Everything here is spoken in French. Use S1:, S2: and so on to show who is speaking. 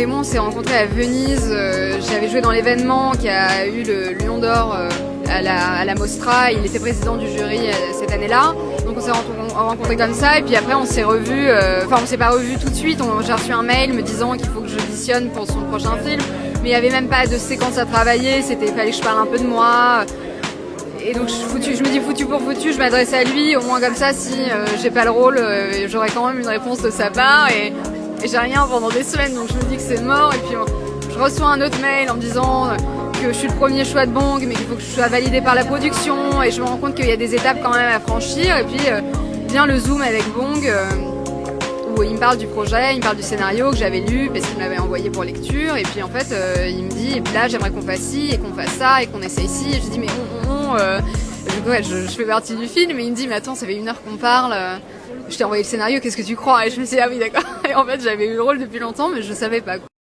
S1: Raymond, on s'est rencontrés à Venise. J'avais joué dans l'événement qui a eu le Lion d'Or à la Mostra. Il était président du jury cette année-là. Donc on s'est rencontrés comme ça. Et puis après, on s'est revus. Enfin, on s'est pas revus tout de suite. J'ai reçu un mail me disant qu'il faut que j'auditionne pour son prochain film. Mais il n'y avait même pas de séquence à travailler. Fallait que je parle un peu de moi. Et donc je me dis foutu pour foutu, je m'adresse à lui, au moins comme ça, si j'ai pas le rôle, j'aurai quand même une réponse de sa part. Et j'ai rien pendant des semaines, donc je me dis que c'est mort. Et puis je reçois un autre mail en me disant que je suis le premier choix de Bong, mais qu'il faut que je sois validée par la production. Et je me rends compte qu'il y a des étapes quand même à franchir. Et puis vient le Zoom avec Bong, où il me parle du projet, il me parle du scénario que j'avais lu parce qu'il me l'avait envoyé pour lecture. Et puis en fait, il me dit, là j'aimerais qu'on fasse ci et qu'on fasse ça et qu'on essaye ci. Et je dis mais je fais partie du film. Et il me dit mais attends, ça fait 1 heure qu'on parle. Je t'ai envoyé le scénario, qu'est-ce que tu crois? Et je me suis dit ah oui d'accord. Et en fait j'avais eu le rôle depuis longtemps mais je savais pas quoi.